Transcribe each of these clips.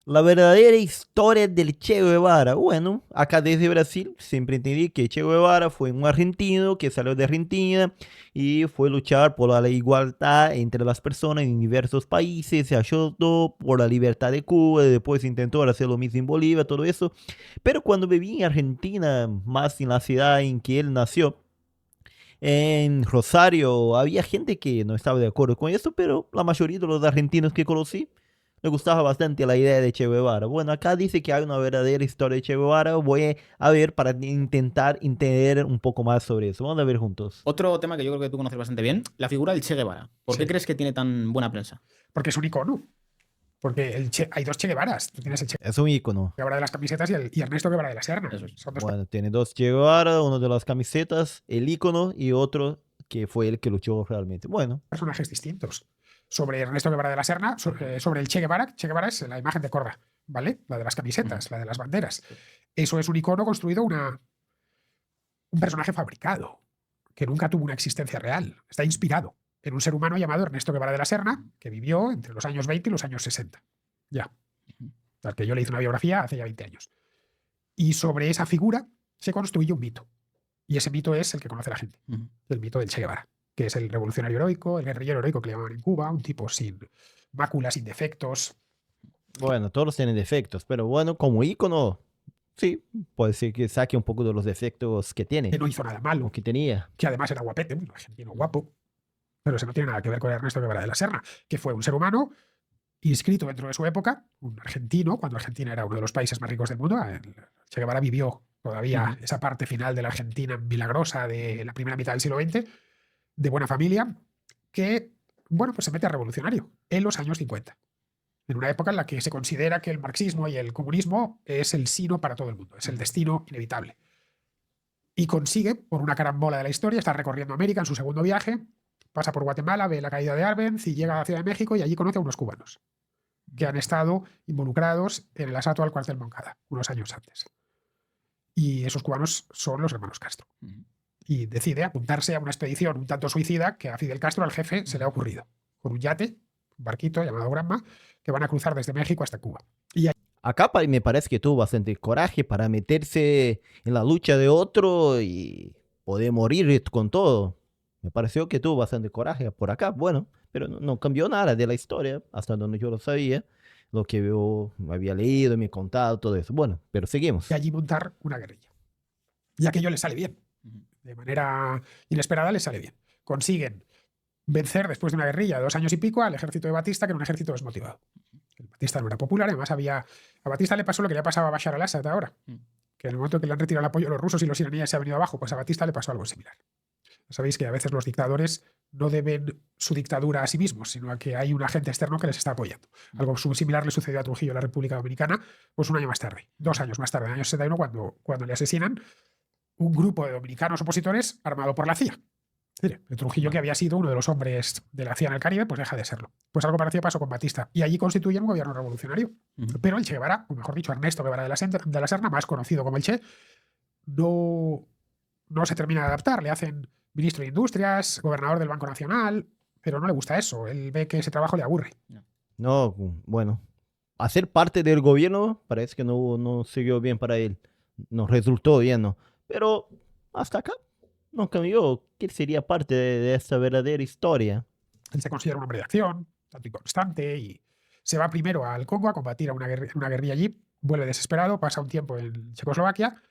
La verdadera historia del Che Guevara. Bueno, acá desde Brasil siempre entendí que Che Guevara fue un argentino que salió de Argentina y fue a luchar por la igualdad entre las personas en diversos países, se ayudó por la libertad de Cuba, y después intentó hacer lo mismo en Bolivia, todo eso. Pero cuando viví en Argentina, más en la ciudad en que él nació, en Rosario, había gente que no estaba de acuerdo con eso, pero la mayoría de los argentinos que conocí me gustaba bastante la idea de Che Guevara. Bueno, acá dice que hay una verdadera historia de Che Guevara. Voy a ver para intentar entender un poco más sobre eso. Vamos a ver juntos. Otro tema que yo creo que tú conoces bastante bien, la figura del Che Guevara. ¿Por qué Sí, crees que tiene tan buena prensa? porque es un icono. Porque hay dos Che Guevaras. Tú tienes el Che Es un ícono. Guevara de las camisetas y Ernesto Guevara de la Serna. Eso es. Son dos Bueno, tiene dos Che Guevara, uno de las camisetas, el ícono y otro que fue el que luchó realmente. Bueno, personajes distintos. Sobre Ernesto Guevara de la Serna, sobre el Che Guevara. Che Guevara es la imagen de Corda, ¿vale? La de las camisetas, la de las banderas. Eso es un icono construido, un personaje fabricado, que nunca tuvo una existencia real. Está inspirado en un ser humano llamado Ernesto Guevara de la Serna, que vivió entre los años 20 y los años 60. Ya. Al que yo le hice una biografía hace ya 20 años. Y sobre esa figura se construye un mito. Y ese mito es el que conoce la gente. El mito del Che Guevara, que es el revolucionario heroico, el guerrillero heroico que le llamaban en Cuba, un tipo sin máculas, sin defectos. bueno, todos tienen defectos, pero bueno, como ícono, sí, puede ser que saque un poco de los defectos que tiene Que no hizo nada malo, o que tenía. que además era guapete, un argentino guapo. Pero eso no tiene nada que ver con Ernesto Guevara de la Serna, que fue un ser humano inscrito dentro de su época, un argentino, cuando Argentina era uno de los países más ricos del mundo. El Che Guevara vivió todavía esa parte final de la Argentina milagrosa de la primera mitad del siglo XX, de buena familia, que, bueno, pues se mete a revolucionario en los años 50, en una época en la que se considera que el marxismo y el comunismo es el sino para todo el mundo, es el destino inevitable. Y consigue, por una carambola de la historia, estar recorriendo América en su segundo viaje, pasa por Guatemala, ve la caída de Arbenz y llega a la Ciudad de México y allí conoce a unos cubanos que han estado involucrados en el asalto al cuartel Moncada unos años antes. Y esos cubanos son los hermanos Castro. Y decide apuntarse a una expedición un tanto suicida que a Fidel Castro, al jefe, se le ha ocurrido, con un yate, un barquito llamado Granma, que van a cruzar desde México hasta Cuba. Y Acá me parece que tuvo bastante coraje para meterse en la lucha de otro y poder morir con todo. Me pareció que tuvo bastante coraje por acá, bueno, pero no cambió nada de la historia, hasta donde yo lo sabía, lo que yo había leído, me he contado, todo eso. Bueno, pero seguimos. allí montar una guerrilla. Y aquello le sale bien. De manera inesperada le sale bien. Consiguen vencer después de una guerrilla de 2 años y pico al ejército de Batista, que era un ejército desmotivado. El Batista no era popular, además a Batista le pasó lo que le ha pasado a Bashar al-Assad ahora, que en el momento que le han retirado el apoyo a los rusos y los iraníes se ha venido abajo, pues a Batista le pasó algo similar. Sabéis que a veces los dictadores no deben su dictadura a sí mismos, sino a que hay un agente externo que les está apoyando. Algo similar le sucedió a Trujillo en la República Dominicana, pues un año más tarde, 2 años más tarde, en el año 61, cuando le asesinan un grupo de dominicanos opositores armado por la CIA. El Trujillo, que había sido uno de los hombres de la CIA en el Caribe, pues deja de serlo. Pues algo parecido pasó con Batista. Y allí constituyen un gobierno revolucionario. Pero el Che Guevara, o mejor dicho, Ernesto Guevara de la Serna, más conocido como el Che, no se termina de adaptar. Le hacen ministro de Industrias, gobernador del Banco Nacional, pero no le gusta eso. Él ve que ese trabajo le aburre. No, bueno, hacer parte del gobierno parece que no siguió bien para él, no resultó bien, ¿no? Pero hasta acá no cambió. ¿Qué sería parte de esta verdadera historia? Él se considera un hombre de acción, tanto y constante, y se va primero al Congo a combatir a una guerrilla allí, vuelve desesperado, pasa un tiempo en Checoslovaquia,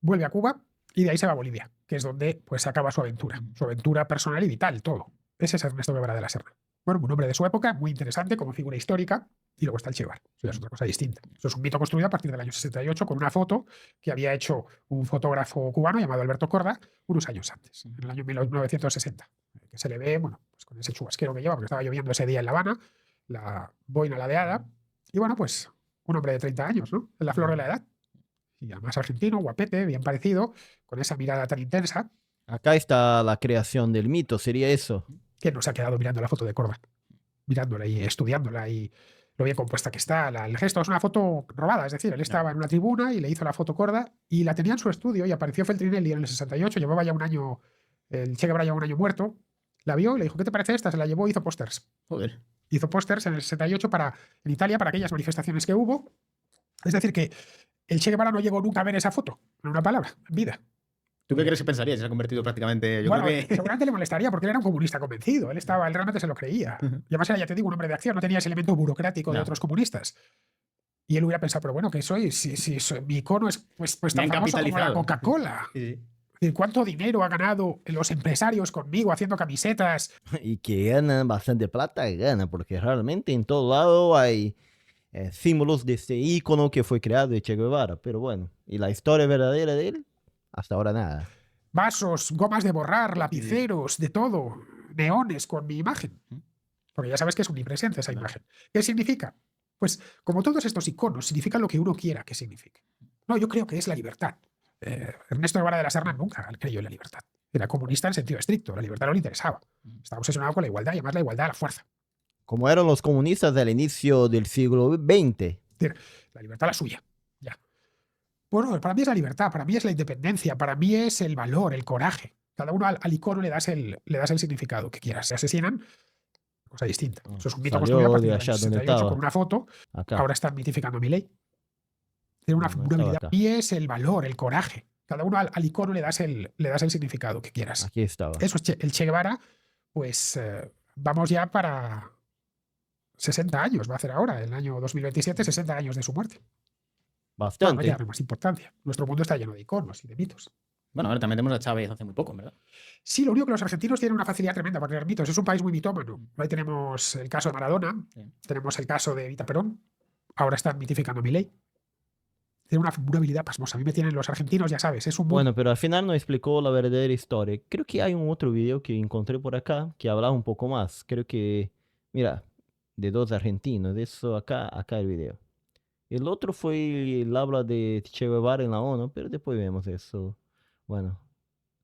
vuelve a Cuba y de ahí se va a Bolivia, que es donde pues se acaba su aventura personal y vital, todo. Ese es Ernesto Guevara de la Serna. Bueno, un hombre de su época, muy interesante como figura histórica, y luego está el Che Guevara. Eso ya es otra cosa distinta. Eso es un mito construido a partir del año 68 con una foto que había hecho un fotógrafo cubano llamado Alberto Corda unos años antes, en el año 1960, que se le ve, bueno, pues con ese chubasquero que lleva, porque estaba lloviendo ese día en La Habana, la boina ladeada, y bueno, pues un hombre de 30 años, ¿no? En la flor de la edad. Y además argentino, guapete, bien parecido, con esa mirada tan intensa. Acá está la creación del mito, sería eso. Que no se ha quedado mirando la foto de Corda, mirándola y estudiándola y lo bien compuesta que está. El gesto es una foto robada, es decir, él estaba en una tribuna y le hizo la foto Corda y la tenía en su estudio y apareció Feltrinelli en el 68, llevaba ya un año, el Che Guevara llevaba un año muerto, la vio y le dijo, ¿qué te parece esta? Se la llevó y hizo pósters. Joder. Hizo pósters en el 68 en Italia para aquellas manifestaciones que hubo Es decir, que el Che Guevara no llegó nunca a ver esa foto, en una palabra, en vida. ¿Tú qué crees que pensaría si se ha convertido prácticamente? Yo Bueno, creo que. seguramente le molestaría porque él era un comunista convencido. Él realmente se lo creía. Y además era, ya te digo, un hombre de acción, no tenía ese elemento burocrático de No. otros comunistas. Y él hubiera pensado, pero bueno, que soy, mi icono es pues Me tan han famoso como la capitalizado. Coca-Cola. Sí, sí. Es decir, ¿cuánto dinero ha ganado los empresarios conmigo haciendo camisetas? Y que ganan bastante plata, gana, porque realmente en todo lado hay símbolos de ese ícono que fue creado de Che Guevara. Pero bueno, y la historia verdadera de él, hasta ahora nada. Vasos, gomas de borrar, lapiceros, de todo, neones con mi imagen. Porque ya sabes que es omnipresente esa imagen. ¿Qué significa? Pues como todos estos iconos, significan lo que uno quiera que signifique. No, yo creo que es la libertad. Ernesto Guevara de la Serna nunca creyó en la libertad. Era comunista en sentido estricto. La libertad no le interesaba. Estaba obsesionado con la igualdad y además la igualdad a la fuerza. Como eran los comunistas del inicio del siglo XX. Es decir, la libertad la suya. Ya. Bueno, para mí es la libertad, para mí es la independencia, para mí es el valor, el coraje. Cada uno al icono le das el significado que quieras. Se asesinan, cosa distinta. Eso es un mito Salió construido a partir de del año allá donde 68 estaba. con una foto. Acá. Ahora están mitificando a Milei. Tiene una estaba habilidad. acá. Y es el valor, el coraje. Cada uno al icono le das el significado que quieras. Aquí estaba. Eso es el Che Guevara, pues vamos ya para 60 años, va a hacer ahora, el año 2027, 60 años de su muerte. Bueno, Bastante. ya no hay más importancia. Nuestro mundo está lleno de iconos y de mitos. Bueno, ahora también tenemos a Chávez hace muy poco, ¿verdad? Sí, lo único que los argentinos tienen una facilidad tremenda para crear mitos. Es un país muy mitómano. Ahí tenemos el caso de Maradona, Sí. tenemos el caso de Evita Perón, ahora están mitificando a Milei. Tiene una habilidad pasmosa. A mí me tienen los argentinos, ya sabes, es un mundo. Bueno, pero al final no explicó la verdadera historia. Creo que hay un otro video que encontré por acá que hablaba un poco más. Creo que, mira, de dos argentinos. De eso acá el video. El otro fue, él habla de Che Guevara en la ONU, pero después vemos eso. Bueno,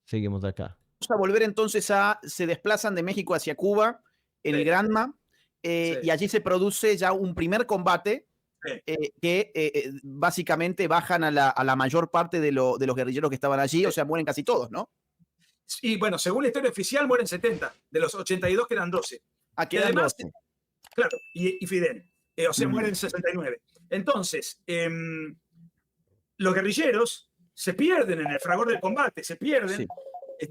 seguimos acá. Vamos a volver entonces se desplazan de México hacia Cuba en el Granma y allí se produce ya un primer combate que básicamente bajan a la mayor parte de los guerrilleros que estaban allí, o sea, mueren casi todos, ¿no? Y bueno, según la historia oficial mueren 70, de los 82 quedan 12. Aquí Que además, 12. claro, y Fidel, o sea, mueren 69. Entonces, los guerrilleros se pierden en el fragor del combate, se pierden.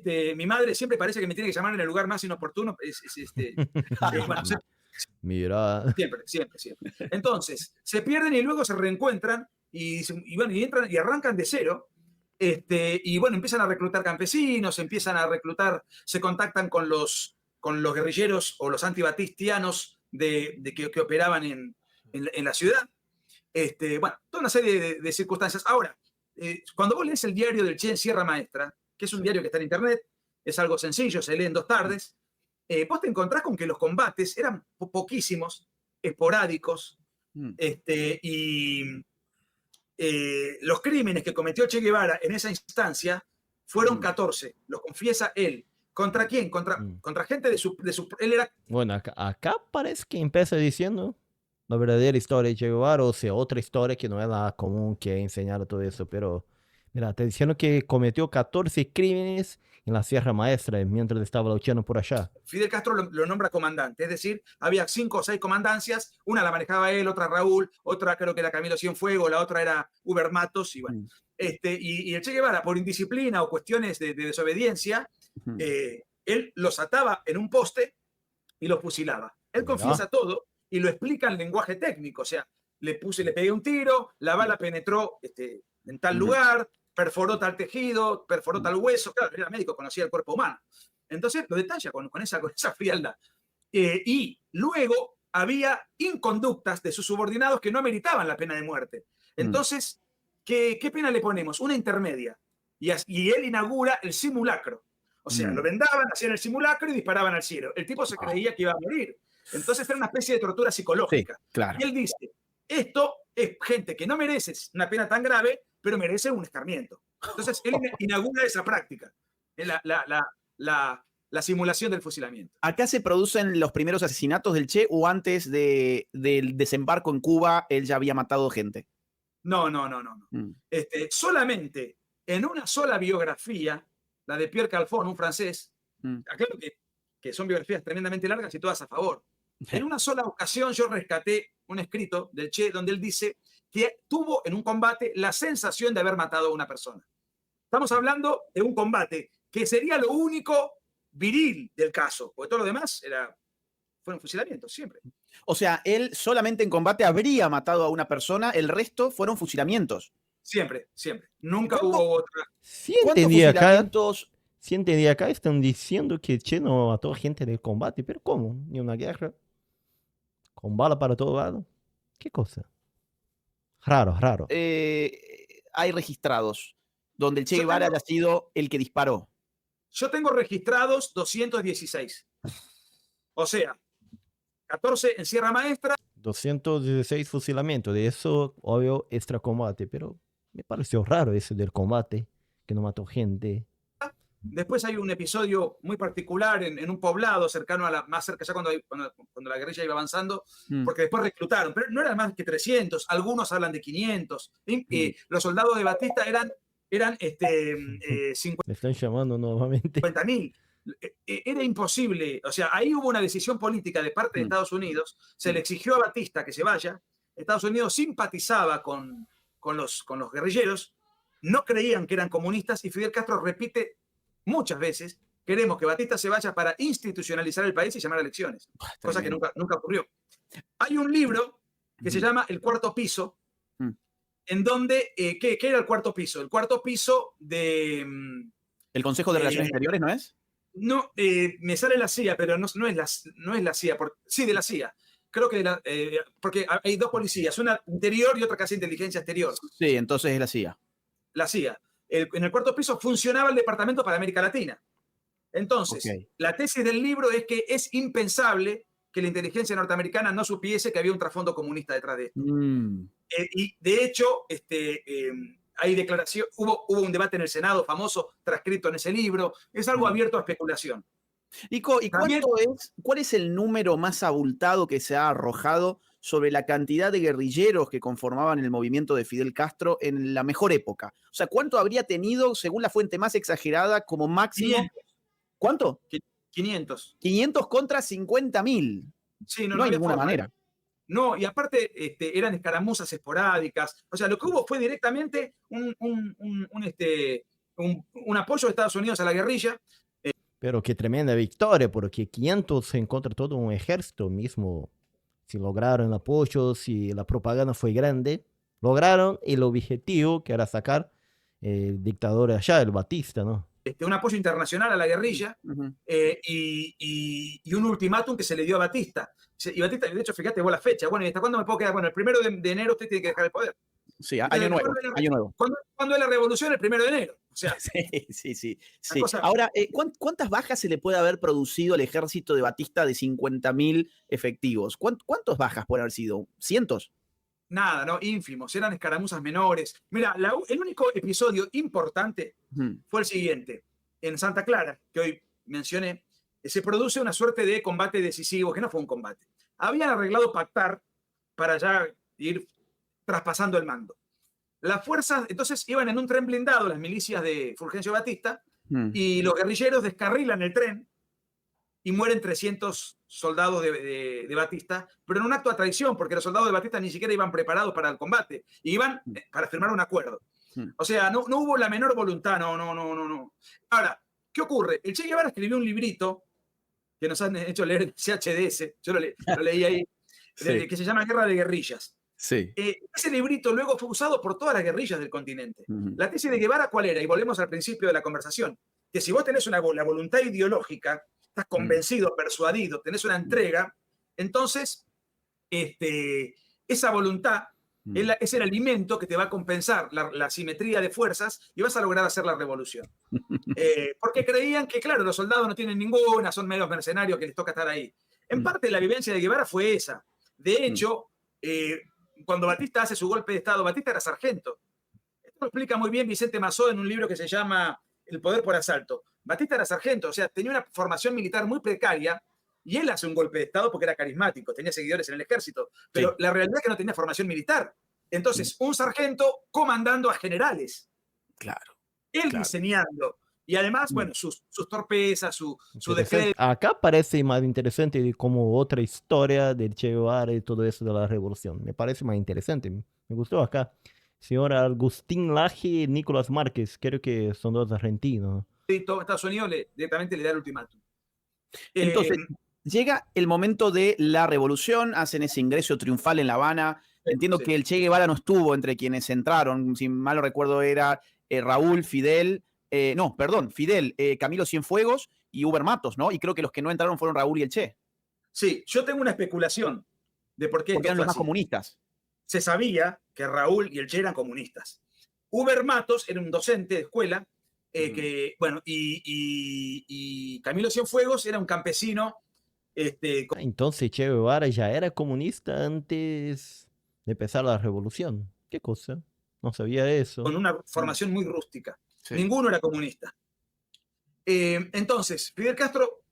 Sí. Mi madre siempre parece que me tiene que llamar en el lugar más inoportuno. Bueno, Mira. siempre. Entonces, se pierden y luego se reencuentran y entran y arrancan de cero. Y bueno, empiezan a reclutar campesinos, se contactan con los guerrilleros o los antibatistianos que operaban en la ciudad. Bueno, toda una serie de circunstancias. Ahora, cuando vos lees el diario del Che en Sierra Maestra, que es un diario que está en internet, es algo sencillo, se lee en 2 tardes, vos te encontrás con que los combates eran poquísimos, esporádicos, y los crímenes que cometió Che Guevara en esa instancia fueron 14, los confiesa él. ¿Contra quién? Contra gente de su... Él era... Bueno, acá parece que empieza diciendo la verdadera historia de Che Guevara, o sea, otra historia que no es la común que enseñar todo eso, pero mira, está diciendo que cometió 14 crímenes en la Sierra Maestra mientras estaba luchando por allá. Fidel Castro lo nombra comandante, es decir, había 5 o 6 comandancias, una la manejaba él, otra Raúl, otra creo que era Camilo Cienfuegos, la otra era Uber Matos, y bueno. Y el Che Guevara, por indisciplina o cuestiones de desobediencia, él los ataba en un poste y los fusilaba. Él confiesa todo y lo explica en lenguaje técnico, o sea, le pegué un tiro, la bala penetró en tal lugar, perforó tal tejido, perforó tal hueso. Claro, era médico, conocía el cuerpo humano. Entonces lo detalla con esa frialdad. Y luego había inconductas de sus subordinados que no meritaban la pena de muerte. Entonces, ¿qué pena le ponemos? Una intermedia. Y él inaugura el simulacro. O sea, lo vendaban, hacían el simulacro y disparaban al cielo. El tipo se creía que iba a morir. Entonces era una especie de tortura psicológica. Sí, claro. Y él dice, esto es gente que no merece una pena tan grave, pero merece un escarmiento. Entonces él inaugura esa práctica, la simulación del fusilamiento. ¿Acá se producen los primeros asesinatos del Che o antes del desembarco en Cuba él ya había matado gente? No. Solamente en una sola biografía, la de Pierre Calfon, un francés, aclaro que son biografías tremendamente largas y todas a favor. En una sola ocasión yo rescaté un escrito del Che donde él dice que tuvo en un combate la sensación de haber matado a una persona. Estamos hablando de un combate que sería lo único viril del caso, porque todo lo demás fueron fusilamientos, siempre. O sea, él solamente en combate habría matado a una persona, el resto fueron fusilamientos. Siempre, siempre. Nunca ¿Cuánto- hubo otra. Sí ¿Cuántos entendí acá, fusilamientos? sí entendí acá, están diciendo que Che no mató gente del combate, pero ¿cómo? Ni una guerra, con bala para todo lado. ¿Qué cosa? Raro, raro. Hay registrados donde el Che Yo Guevara tengo- haya sido el que disparó? Yo tengo registrados 216. O sea, 14 en Sierra Maestra. 216 fusilamientos, de eso, obvio, extra combate, pero me pareció raro ese del combate, que no mató gente. Después hay un episodio muy particular en un poblado cercano a más cerca ya cuando la guerrilla iba avanzando, porque después reclutaron, pero no eran más que 300, algunos hablan de 500. Los soldados de Batista eran Me están llamando nuevamente. 50.000. Era imposible, o sea, ahí hubo una decisión política de parte de Estados Unidos, se le exigió a Batista que se vaya, Estados Unidos simpatizaba con los guerrilleros, no creían que eran comunistas y Fidel Castro repite muchas veces, queremos que Batista se vaya para institucionalizar el país y llamar a elecciones, cosa que nunca ocurrió. Hay un libro que se llama El Cuarto Piso, en donde, ¿qué era el cuarto piso? El cuarto piso de... ¿El Consejo de Relaciones Exteriores no es? No, me sale la CIA, pero no es la CIA, sí, de la CIA. Creo que porque hay dos policías, una interior y otra que hace inteligencia exterior. Sí, entonces es la CIA. La CIA. En el cuarto piso funcionaba el Departamento para América Latina. Entonces, la tesis del libro es que es impensable que la inteligencia norteamericana no supiese que había un trasfondo comunista detrás de esto. Y de hecho, hay declaración, hubo un debate en el Senado famoso, transcrito en ese libro, es algo abierto a especulación. ¿Y cuál es el número más abultado que se ha arrojado sobre la cantidad de guerrilleros que conformaban el movimiento de Fidel Castro en la mejor época? O sea, ¿cuánto habría tenido, según la fuente más exagerada, como máximo? 500. ¿Cuánto? 500. 500 contra 50.000. Sí, no hay ninguna manera. No, y aparte eran escaramuzas esporádicas. O sea, lo que hubo fue directamente un apoyo de Estados Unidos a la guerrilla. Pero qué tremenda victoria, porque 500 en contra de todo un ejército mismo. Si lograron el apoyo, si la propaganda fue grande, lograron el objetivo que era sacar el dictador allá, el Batista, ¿no? Un apoyo internacional a la guerrilla y un ultimátum que se le dio a Batista. Y Batista, de hecho, fíjate vos la fecha. Bueno, ¿y hasta cuándo me puedo quedar? Bueno, el 1 de enero usted tiene que dejar el poder. Sí, año nuevo. ¿Cuándo es la revolución? El 1 de enero. O sea, sí. Ahora, ¿cuántas bajas se le puede haber producido al ejército de Batista de 50.000 efectivos? ¿Cuántas bajas pueden haber sido? ¿Cientos? Nada, no, ínfimos, eran escaramuzas menores. Mira, el único episodio importante fue el siguiente. En Santa Clara, que hoy mencioné, se produce una suerte de combate decisivo, que no fue un combate. Habían arreglado pactar para ya ir traspasando el mando. Las fuerzas, entonces, iban en un tren blindado, las milicias de Fulgencio Batista, y los guerrilleros descarrilan el tren y mueren 300 soldados de Batista, pero en un acto de traición, porque los soldados de Batista ni siquiera iban preparados para el combate, iban para firmar un acuerdo. O sea, no hubo la menor voluntad, no. Ahora, ¿qué ocurre? El Che Guevara escribió un librito que nos han hecho leer en CHDS, yo lo leí ahí, que se llama Guerra de Guerrillas. Sí. Ese librito luego fue usado por todas las guerrillas del continente. La tesis de Guevara, ¿cuál era? Y volvemos al principio de la conversación, que si vos tenés la voluntad ideológica, estás convencido, persuadido, tenés una entrega, entonces esa voluntad es el alimento que te va a compensar la simetría de fuerzas y vas a lograr hacer la revolución. Porque creían que, claro, los soldados no tienen ninguna, son meros mercenarios que les toca estar ahí. En parte la vivencia de Guevara fue esa. De hecho, cuando Batista hace su golpe de Estado, Batista era sargento. Esto lo explica muy bien Vicente Mazó en un libro que se llama El poder por asalto. Batista era sargento, o sea, tenía una formación militar muy precaria y él hace un golpe de Estado porque era carismático, tenía seguidores en el ejército, pero la realidad es que no tenía formación militar. Entonces, un sargento comandando a generales. Claro. Él diseñando. Y además, bueno, sus torpezas, su descrédito. Acá parece más interesante de como otra historia del Che Guevara y todo eso de la revolución. Me parece más interesante. Me gustó acá. Señor Agustín Laje y Nicolás Márquez, creo que son dos argentinos. Sí, todo Estados Unidos directamente le da el ultimátum. Entonces, llega el momento de la revolución, hacen ese ingreso triunfal en La Habana. Entiendo que el Che Guevara no estuvo entre quienes entraron, si mal no recuerdo era Raúl, Fidel, Fidel, Camilo Cienfuegos y Uber Matos, ¿no? Y creo que los que no entraron fueron Raúl y el Che. Sí, yo tengo una especulación de por qué Porque esto eran fue los más así. comunistas. Se sabía que Raúl y el Che eran comunistas. Uber Matos era un docente de escuela, y Camilo Cienfuegos era un campesino. Entonces Che Guevara ya era comunista antes de empezar la revolución. ¿Qué cosa? No sabía eso. Con una formación muy rústica. Sí. Ninguno era comunista. Entonces, Fidel Castro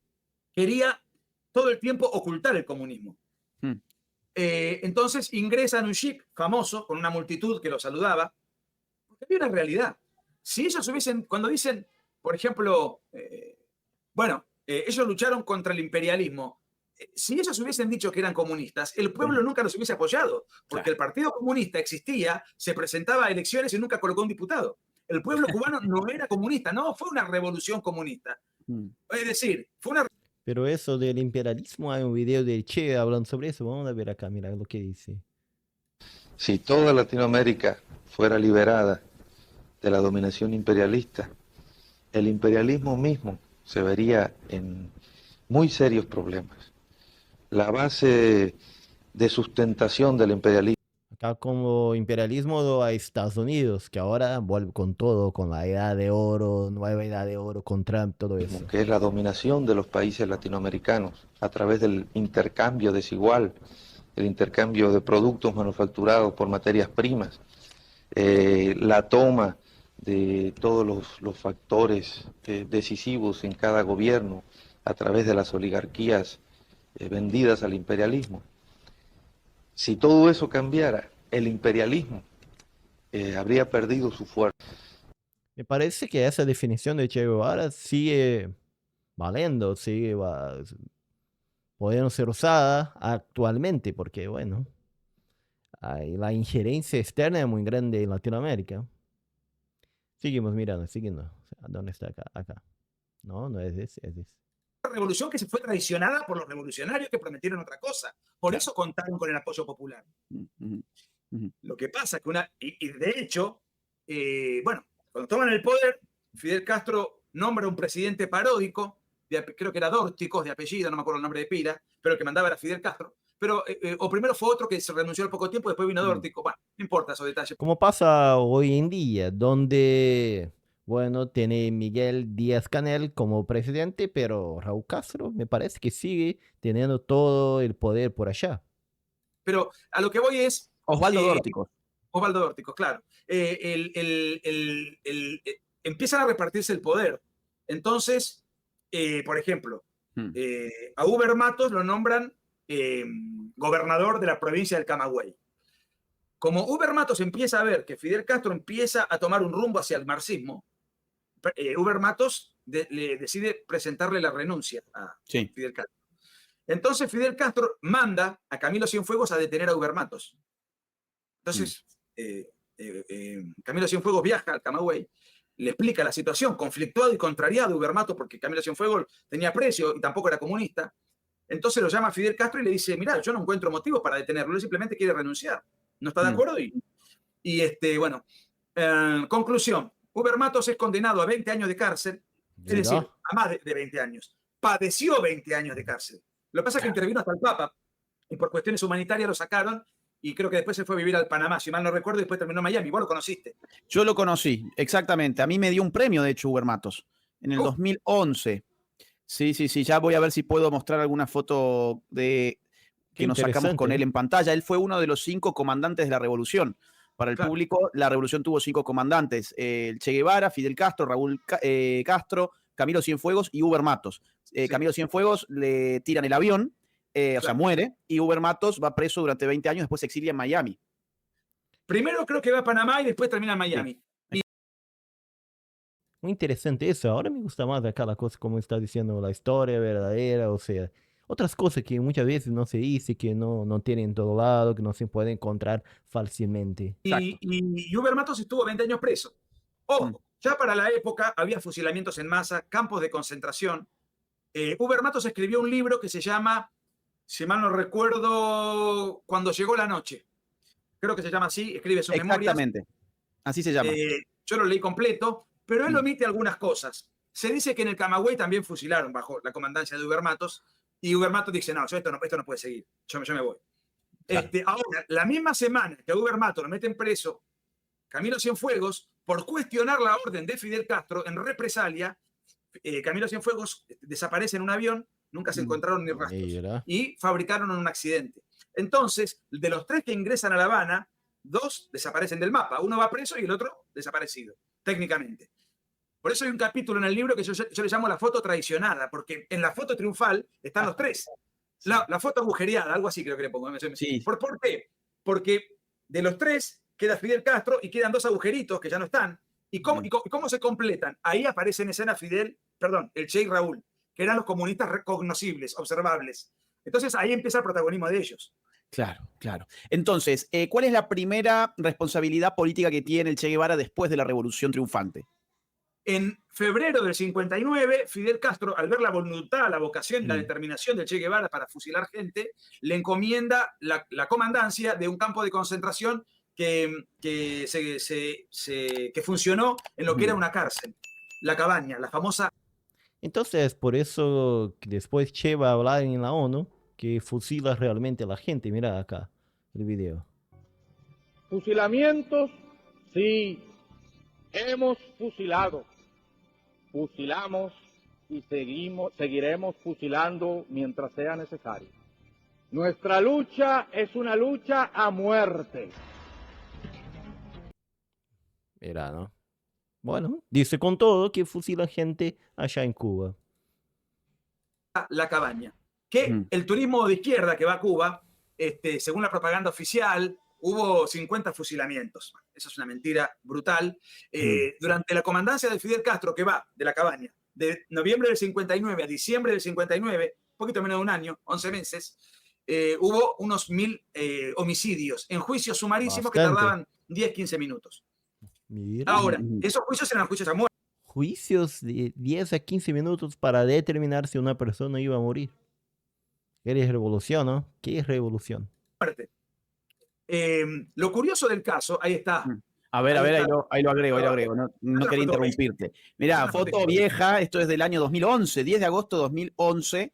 quería todo el tiempo ocultar el comunismo. Entonces ingresa en un jeep famoso con una multitud que lo saludaba, porque había una realidad. Si ellos hubiesen, cuando dicen, por ejemplo, ellos lucharon contra el imperialismo, si ellos hubiesen dicho que eran comunistas, el pueblo nunca los hubiese apoyado, porque el Partido Comunista existía, se presentaba a elecciones y nunca colocó un diputado. El pueblo cubano no era comunista, no fue una revolución comunista. Es decir, fue una... Pero eso del imperialismo, hay un video de Che hablando sobre eso. Vamos a ver acá, mira lo que dice. Si toda Latinoamérica fuera liberada de la dominación imperialista, el imperialismo mismo se vería en muy serios problemas. La base de sustentación del imperialismo. Acá como imperialismo a Estados Unidos, que ahora vuelve con todo, con la edad de oro, nueva edad de oro, con Trump, todo eso. Que es la dominación de los países latinoamericanos a través del intercambio desigual, el intercambio de productos manufacturados por materias primas, la toma de todos los factores decisivos en cada gobierno a través de las oligarquías vendidas al imperialismo. Si todo eso cambiara, el imperialismo habría perdido su fuerza. Me parece que esa definición de Che Guevara sigue valiendo, sigue pudiendo ser usada actualmente, porque bueno, la injerencia externa es muy grande en Latinoamérica. Seguimos mirando, siguiendo. ¿Dónde está acá? Acá. No, no es ese, es ese. Revolución que se fue traicionada por los revolucionarios que prometieron otra cosa. Por eso contaron con el apoyo popular. Lo que pasa es que y de hecho, cuando toman el poder, Fidel Castro nombra un presidente paródico, creo que era Dórticos de apellido, no me acuerdo el nombre de pila, pero el que mandaba era Fidel Castro. Pero o primero fue otro que se renunció al poco tiempo, después vino Dórtico. Bueno, no importa esos detalles. Como pasa hoy en día, donde, bueno, tiene Miguel Díaz-Canel como presidente, pero Raúl Castro me parece que sigue teniendo todo el poder por allá. Pero a lo que voy es... Osvaldo Dórticos. Osvaldo Dórticos, claro. Empiezan a repartirse el poder. Entonces, por ejemplo, a Uber Matos lo nombran gobernador de la provincia del Camagüey. Como Uber Matos empieza a ver que Fidel Castro empieza a tomar un rumbo hacia el marxismo, Uber Matos le decide presentarle la renuncia a Fidel Castro. Entonces Fidel Castro manda a Camilo Cienfuegos a detener a Uber Matos. Entonces, Camilo Cienfuegos viaja al Camagüey, le explica la situación, conflictuado y contrariado Uber Matos, porque Camilo Cienfuegos tenía precio y tampoco era comunista. Entonces lo llama a Fidel Castro y le dice, mirá, yo no encuentro motivos para detenerlo, él simplemente quiere renunciar. No está de acuerdo conclusión, Uber Matos es condenado a 20 años de cárcel, es decir, a más de 20 años. Padeció 20 años de cárcel. Lo que pasa es que intervino hasta el Papa y por cuestiones humanitarias lo sacaron y creo que después se fue a vivir al Panamá, si mal no recuerdo, y después terminó en Miami. ¿Vos lo conociste? Yo lo conocí, exactamente. A mí me dio un premio, de hecho, Uber Matos, en el 2011. Sí, ya voy a ver si puedo mostrar alguna foto que nos sacamos con él en pantalla. Él fue uno de los 5 comandantes de la revolución. Para el público, la revolución tuvo 5 comandantes. El Che Guevara, Fidel Castro, Raúl Castro, Camilo Cienfuegos y Uber Matos. Camilo Cienfuegos le tiran el avión, o sea, muere, y Uber Matos va preso durante 20 años, después se exilia en Miami. Primero creo que va a Panamá y después termina en Miami. Muy interesante eso. Ahora me gusta más acá la cosa, como está diciendo la historia verdadera, o sea, Otras cosas que muchas veces no se dice, que no tienen en todo lado, que no se puede encontrar fácilmente. Y Uber Matos estuvo 20 años preso. Ojo, ya para la época había fusilamientos en masa, campos de concentración. Uber Matos escribió un libro que se llama, si mal no recuerdo, Cuando llegó la noche. Creo que se llama así, escribe sus memorias. Exactamente. Así se llama. Yo lo leí completo, pero él omite algunas cosas. Se dice que en el Camagüey también fusilaron bajo la comandancia de Uber Matos, y Uber Matos dice, no, esto no puede seguir, yo me voy. Claro. Ahora, la misma semana que a Uber Matos lo meten preso, Camilo Cienfuegos, por cuestionar la orden de Fidel Castro en represalia, Camilo Cienfuegos desaparece en un avión, nunca se encontraron ni rastros, y fabricaron un accidente. Entonces, de los 3 que ingresan a La Habana, 2 desaparecen del mapa. Uno va preso y el otro desaparecido, técnicamente. Por eso hay un capítulo en el libro que yo le llamo la foto traicionada, porque en la foto triunfal están los 3. La foto agujereada, algo así creo que le pongo. Sí. ¿Por qué? Porque de los 3 queda Fidel Castro y quedan 2 agujeritos que ya no están. ¿Y cómo se completan? Ahí aparece en escena el Che y Raúl, que eran los comunistas recognoscibles, observables. Entonces ahí empieza el protagonismo de ellos. Claro, claro. Entonces, ¿cuál es la primera responsabilidad política que tiene el Che Guevara después de la Revolución Triunfante? En febrero del 59, Fidel Castro, al ver la voluntad, la vocación y la determinación del Che Guevara para fusilar gente, le encomienda la comandancia de un campo de concentración que funcionó en lo que era una cárcel, la Cabaña, la famosa. Entonces, por eso que después Che va a hablar en la ONU que fusila realmente a la gente. Mira acá el video. Fusilamientos, sí, hemos fusilado, fusilamos y seguiremos fusilando mientras sea necesario. Nuestra lucha es una lucha a muerte. Mira, ¿no? Bueno, dice con todo que fusila gente allá en Cuba. La Cabaña. Que el turismo de izquierda que va a Cuba, según la propaganda oficial, hubo 50 fusilamientos. Eso es una mentira brutal. Durante la comandancia de Fidel Castro, que va de la Cabaña, de noviembre del 59 a diciembre del 59, un poquito menos de un año, 11 meses, hubo unos 1000 homicidios en juicios sumarísimos que tardaban 10, 15 minutos. Mira. Ahora, esos juicios eran juicios a muerte. Juicios de 10 a 15 minutos para determinar si una persona iba a morir. ¿Eres revolución, no? ¿Qué es revolución? Lo curioso del caso, ahí está. A ver, ahí lo agrego. No quería interrumpirte. Mirá, foto vieja, esto es del año 2011, 10 de agosto de 2011.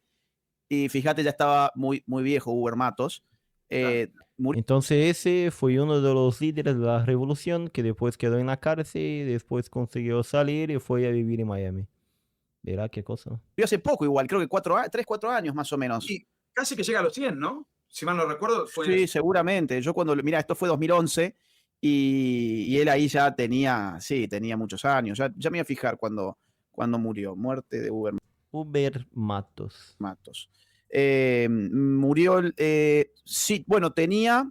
Y fíjate, ya estaba muy, muy viejo Uber Matos. Entonces ese fue uno de los líderes de la revolución que después quedó en la cárcel, después consiguió salir y fue a vivir en Miami. Verá qué cosa. Yo hace poco igual, creo que 3, 4 años más o menos. Y casi que llega a los 100, ¿no? Si mal no recuerdo. Sí, seguramente. Yo mira, esto fue 2011 y él ahí ya tenía muchos años. Ya me iba a fijar cuando murió. Muerte de Uber Matos. Murió, sí, bueno, tenía,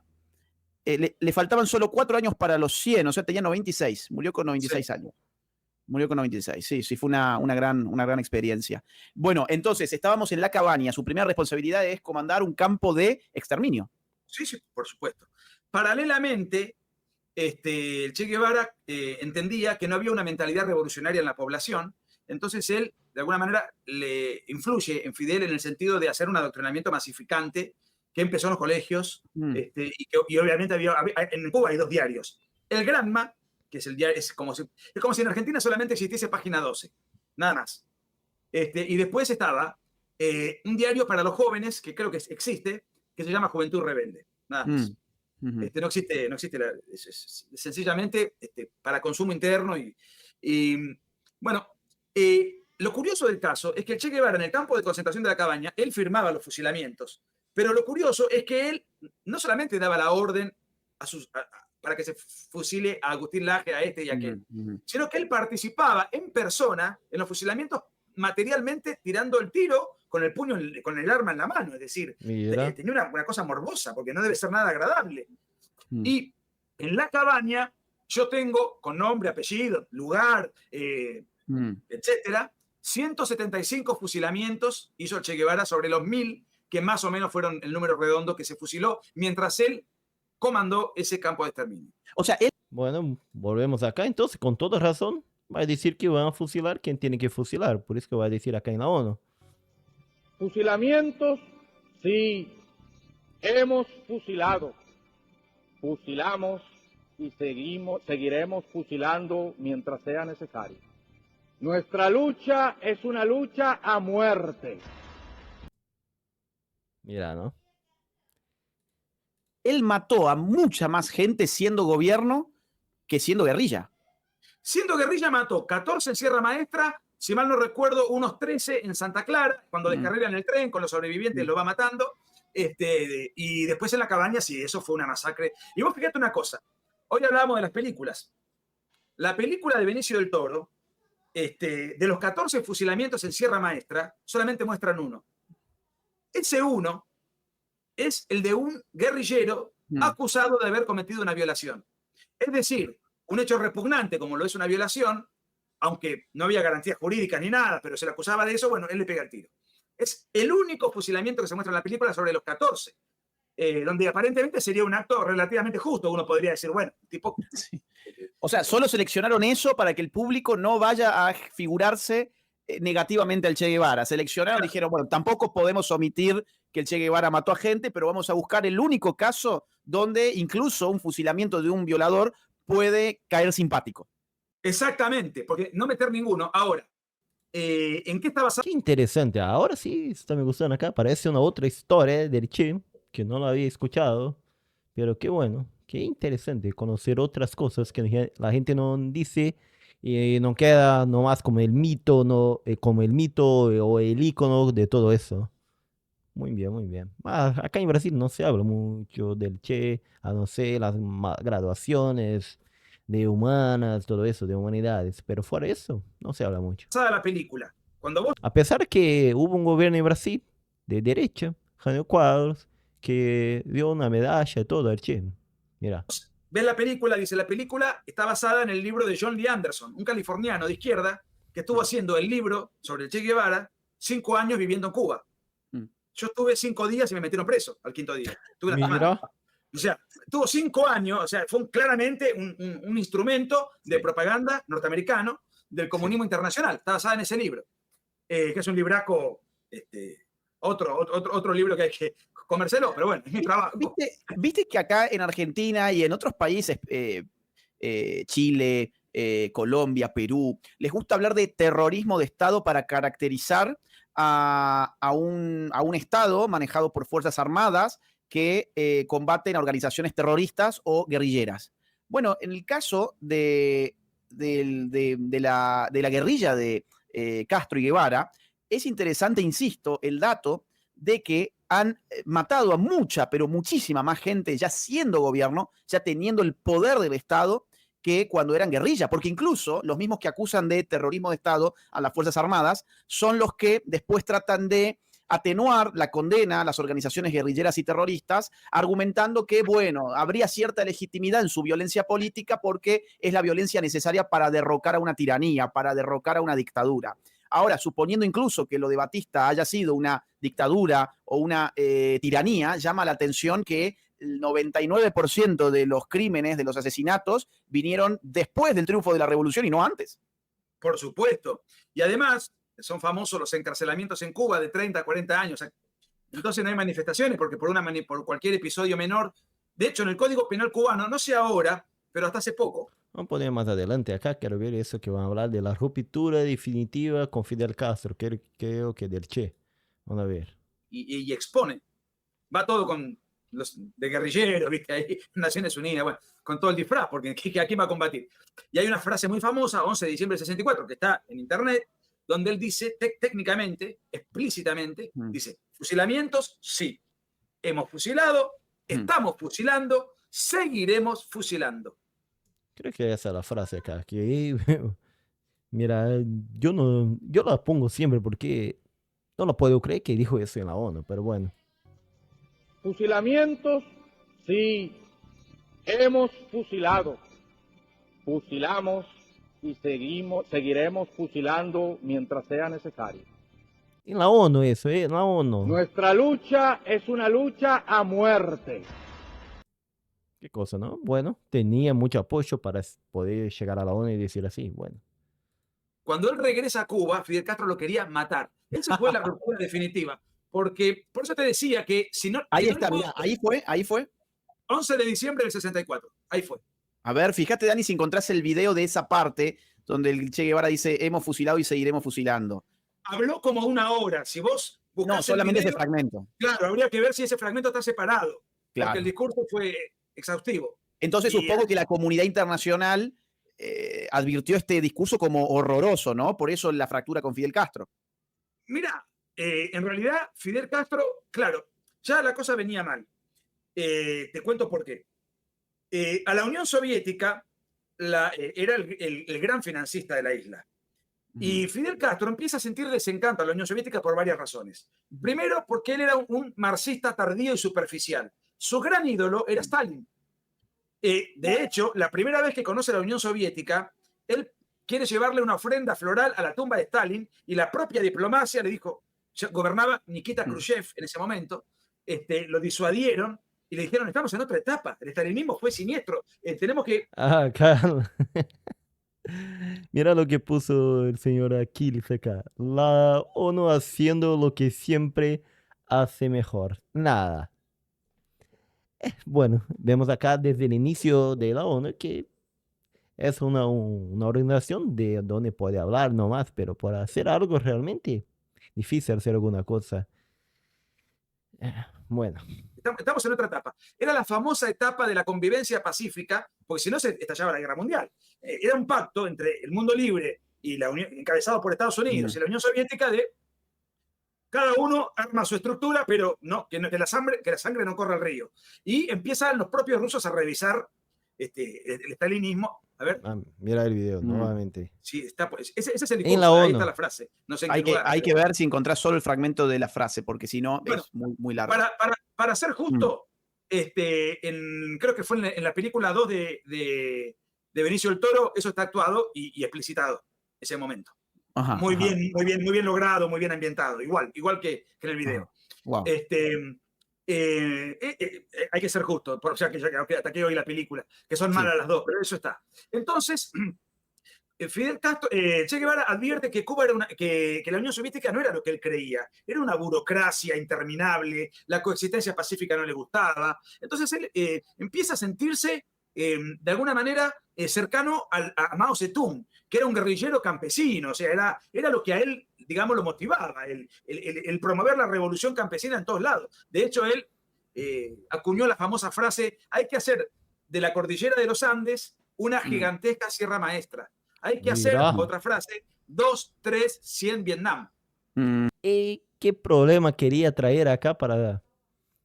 le faltaban solo 4 años para los 100, o sea, tenía 96, murió con 96 años. Murió con 96, sí, fue una gran experiencia. Bueno, entonces, estábamos en La Cabaña, su primera responsabilidad es comandar un campo de exterminio. Sí, por supuesto. Paralelamente, el Che Guevara entendía que no había una mentalidad revolucionaria en la población, entonces él, de alguna manera, le influye en Fidel en el sentido de hacer un adoctrinamiento masificante que empezó en los colegios y obviamente en Cuba hay 2 diarios. El Granma, que es el diario, es como si en Argentina solamente existiese Página 12, nada más. Y después estaba un diario para los jóvenes, que creo que existe, que se llama Juventud Rebelde, nada más. No existe sencillamente para consumo interno bueno, lo curioso del caso es que el Che Guevara en el campo de concentración de La Cabaña, él firmaba los fusilamientos, pero lo curioso es que él no solamente daba la orden para que se fusile a Agustín Laje, a este y a aquel, sino que él participaba en persona en los fusilamientos materialmente tirando el tiro con el puño, con el arma en la mano, es decir, tenía una cosa morbosa, porque no debe ser nada agradable. Y en La Cabaña yo tengo, con nombre, apellido, lugar, etcétera, 175 fusilamientos hizo el Che Guevara sobre los 1000 que más o menos fueron el número redondo que se fusiló mientras él comandó ese campo de exterminio. O sea, él Bueno, volvemos acá. Entonces, con toda razón, va a decir que van a fusilar quien tiene que fusilar. Por eso que va a decir acá en la ONU. Fusilamientos, sí, hemos fusilado, fusilamos y seguiremos fusilando mientras sea necesario. Nuestra lucha es una lucha a muerte. Mira, ¿no? él mató a mucha más gente siendo gobierno que siendo guerrilla. Siendo guerrilla mató 14 en Sierra Maestra, si mal no recuerdo, unos 13 en Santa Clara, cuando descarrilan el tren con los sobrevivientes, lo va matando. Y después en la cabaña, sí, eso fue una masacre. Y vos fíjate una cosa, hoy hablábamos de las películas. La película de Benicio del Toro, de los 14 fusilamientos en Sierra Maestra, solamente muestran uno. Ese uno es el de un guerrillero acusado de haber cometido una violación. Es decir, un hecho repugnante como lo es una violación, aunque no había garantías jurídicas ni nada, pero se le acusaba de eso, bueno, él le pega el tiro. Es el único fusilamiento que se muestra en la película sobre los 14, donde aparentemente sería un acto relativamente justo. Uno podría decir, bueno, tipo... Sí. O sea, solo seleccionaron eso para que el público no vaya a figurarse negativamente al Che Guevara. Seleccionaron, dijeron, bueno, tampoco podemos omitir que el Che Guevara mató a gente, pero vamos a buscar el único caso donde incluso un fusilamiento de un violador puede caer simpático. Exactamente, porque no meter ninguno. Ahora, ¿en qué está basado? Qué interesante. Ahora sí, está me gustando acá. Parece una otra historia del Che, que no la había escuchado. Pero qué bueno, qué interesante conocer otras cosas que la gente no dice y no queda nomás como el mito, no, como el mito o el icono de todo eso. Muy bien, muy bien. Acá en Brasil no se habla mucho del Che, a no ser las graduaciones de humanas, todo eso, de humanidades. Pero fuera de eso, no se habla mucho. La película? Cuando vos A pesar que hubo un gobierno en Brasil de derecha, Jânio Quadros, que dio una medalla y todo al Che. Mira. ves la película, dice, la película está basada en el libro de John Lee Anderson, un californiano de izquierda que estuvo haciendo el libro sobre el Che Guevara 5 años viviendo en Cuba. Yo estuve 5 días y me metieron preso al 5.º día. Tuve una semana. O sea, tuvo 5 años, o sea, fue claramente un instrumento de propaganda norteamericano del comunismo internacional. Está basada en ese libro, que es un libraco, otro libro que hay que comérselo, pero bueno, es mi trabajo. ¿Viste que acá en Argentina y en otros países, Chile, Colombia, Perú, les gusta hablar de terrorismo de Estado para caracterizar a un Estado manejado por Fuerzas Armadas que combaten a organizaciones terroristas o guerrilleras? Bueno, en el caso de la guerrilla de Castro y Guevara, es interesante, insisto, el dato de que han matado a mucha, pero muchísima más gente ya siendo gobierno, ya teniendo el poder del Estado, que cuando eran guerrilla, porque incluso los mismos que acusan de terrorismo de Estado a las Fuerzas Armadas son los que después tratan de atenuar la condena a las organizaciones guerrilleras y terroristas, argumentando que, bueno, habría cierta legitimidad en su violencia política porque es la violencia necesaria para derrocar a una tiranía, para derrocar a una dictadura. Ahora, suponiendo incluso que lo de Batista haya sido una dictadura o una tiranía, llama la atención que el 99% de los crímenes, de los asesinatos, vinieron después del triunfo de la revolución y no antes. Por supuesto. Y además, son famosos los encarcelamientos en Cuba de 30 a 40 años. Entonces no hay manifestaciones porque por cualquier episodio menor. De hecho, en el Código Penal cubano, no sé ahora, pero hasta hace poco. Vamos a poner más adelante acá, quiero ver eso que van a hablar de la ruptura definitiva con Fidel Castro, creo que del Che. Vamos a ver. Y expone. Va todo con los de guerrilleros, ¿viste? Ahí, Naciones Unidas, bueno, con todo el disfraz, porque aquí va a combatir. Y hay una frase muy famosa, 11 de diciembre del 64, que está en internet, donde él dice técnicamente, explícitamente, dice, fusilamientos, sí. Hemos fusilado, estamos fusilando, seguiremos fusilando. Creo que esa es la frase acá. Que, mira, yo la pongo siempre porque no lo puedo creer que dijo eso en la ONU, pero bueno. Fusilamientos, sí, hemos fusilado, fusilamos y seguiremos fusilando mientras sea necesario. En la ONU eso, en la ONU. Nuestra lucha es una lucha a muerte. Qué cosa, ¿no? Bueno, tenía mucho apoyo para poder llegar a la ONU y decir así, bueno. Cuando él regresa a Cuba, Fidel Castro lo quería matar. Esa fue la ruptura definitiva. Porque, por eso te decía que si no... Ahí si no está, le mirá, puedo- ahí fue. 11 de diciembre del 64. Ahí fue. A ver, fíjate, Dani, si encontrás el video de esa parte donde el Che Guevara dice, hemos fusilado y seguiremos fusilando. Habló como una hora. Si vos buscás No, solamente el ese video, fragmento. claro, habría que ver si ese fragmento está separado. Porque Claro. el discurso fue exhaustivo. Entonces Y- supongo que la comunidad internacional advirtió este discurso como horroroso, ¿no? Por eso la fractura con Fidel Castro. Mira, en realidad Fidel Castro, claro, ya la cosa venía mal. Te cuento por qué. A la Unión Soviética era el gran financista de la isla. Y Fidel Castro empieza a sentir desencanto a la Unión Soviética por varias razones. Primero, porque él era un marxista tardío y superficial. Su gran ídolo era Stalin. De hecho, la primera vez que conoce a la Unión Soviética, él quiere llevarle una ofrenda floral a la tumba de Stalin y la propia diplomacia le dijo, gobernaba Nikita Khrushchev en ese momento, lo disuadieron y le dijeron, estamos en otra etapa, el stalinismo fue siniestro, tenemos que... Ah, Carlos. Mira lo que puso el señor Aquiles acá. La ONU haciendo lo que siempre hace mejor. Nada. Bueno, vemos acá desde el inicio de la ONU que es una organización de donde puede hablar nomás, pero para hacer algo realmente difícil hacer alguna cosa. Bueno, Estamos en otra etapa. Era la famosa etapa de la convivencia pacífica, porque si no se estallaba la guerra mundial. Era un pacto entre el mundo libre y la Unión, encabezado por Estados Unidos y la Unión Soviética, de cada uno arma su estructura, pero no, que la sangre no corra al río. Y empiezan los propios rusos a revisar el stalinismo. A ver, mira el video nuevamente. sí, está, ese es el En discurso, la ahí ONU. está la frase. No sé en Hay qué lugar, que pero- ver si encontrás solo el fragmento de la frase, porque si no Bueno, es muy largo. Para ser justo, creo que fue en la película 2 de Benicio del Toro, eso está actuado y explicitado, ese momento. Ajá, Muy ajá. bien logrado, muy bien ambientado, igual que en el video. Wow. Hay que ser justo, o sea, que hasta que hoy la película, que son malas las dos, pero eso está. Entonces, Fidel Castro, Che Guevara advierte que Cuba era que la Unión Soviética no era lo que él creía, era una burocracia interminable, la coexistencia pacífica no le gustaba. Entonces él empieza a sentirse de alguna manera cercano a Mao Zedong, que era un guerrillero campesino, o sea, era lo que a él, digamos, lo motivaba, el promover la revolución campesina en todos lados. De hecho, él acuñó la famosa frase, hay que hacer de la cordillera de los Andes una gigantesca sierra maestra. Hay que hacer, Mirá. otra frase, 2, 3, 100 Vietnam. ¿Y qué problema quería traer acá para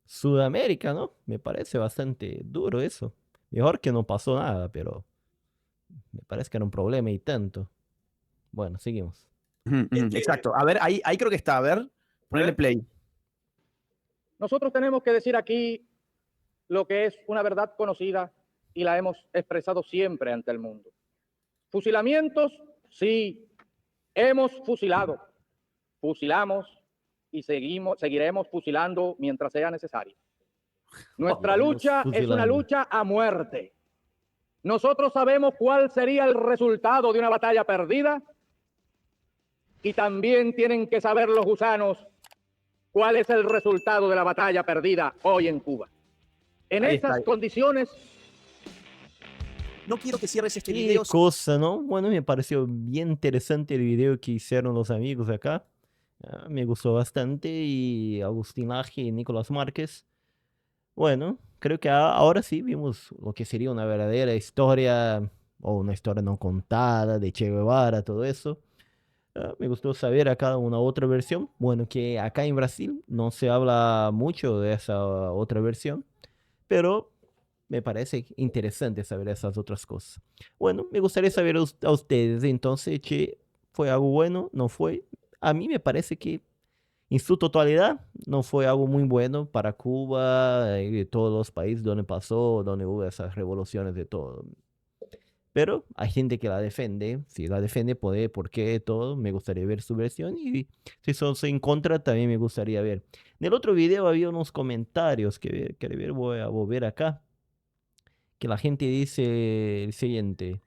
Sudamérica, no? Me parece bastante duro eso. Mejor que no pasó nada, pero me parece que era un problema y tanto. Bueno, seguimos. Exacto. A ver, ahí creo que está. A ver, ponle play. Nosotros tenemos que decir aquí lo que es una verdad conocida y la hemos expresado siempre ante el mundo. Fusilamientos, sí, hemos fusilado, fusilamos y seguiremos fusilando mientras sea necesario. Nuestra lucha es una lucha a muerte. Nosotros sabemos cuál sería el resultado de una batalla perdida y también tienen que saber los gusanos cuál es el resultado de la batalla perdida hoy en Cuba. En Ahí esas está. condiciones, No quiero que cierres este Qué video. cosa, ¿no? Bueno, me pareció bien interesante el video que hicieron los amigos acá. Me gustó bastante. Y Agustín Laje y Nicolás Márquez. Bueno, creo que ahora sí vimos lo que sería una verdadera historia o una historia no contada de Che Guevara, todo eso. Me gustó saber acá una otra versión. Bueno, que acá en Brasil no se habla mucho de esa otra versión, pero me parece interesante saber esas otras cosas. Bueno, me gustaría saber a ustedes entonces, Che, ¿fue algo bueno? ¿No fue? A mí me parece que en su totalidad no fue algo muy bueno para Cuba y todos los países donde pasó, donde hubo esas revoluciones de todo. Pero hay gente que la defiende. Si la defiende, por qué, todo. Me gustaría ver su versión. Y si son en contra, también me gustaría ver. En el otro video había unos comentarios que voy a volver acá. Que la gente dice el siguiente.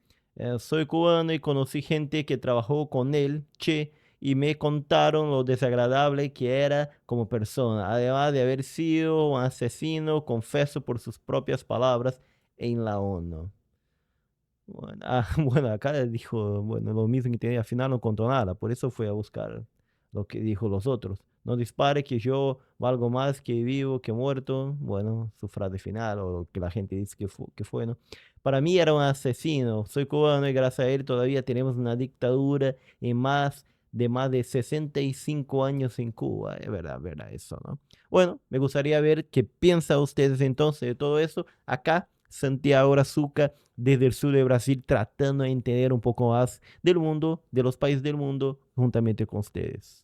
Soy cubano y conocí gente que trabajó con él, Che, y me contaron lo desagradable que era como persona, además de haber sido un asesino, confeso por sus propias palabras en la ONU. Bueno, bueno, acá dijo, bueno, lo mismo que tenía, al final no contó nada, por eso fue a buscar lo que dijo los otros. No dispare que yo valgo más que vivo, que muerto. Bueno, su frase final o lo que la gente dice que fue, ¿no? Para mí era un asesino. Soy cubano y gracias a él todavía tenemos una dictadura en más de 65 años en Cuba. Es verdad eso, ¿no? Bueno, me gustaría ver qué piensan ustedes entonces de todo eso. Acá, Santiago Brazuca, desde el sur de Brasil, tratando de entender un poco más del mundo, de los países del mundo, juntamente con ustedes.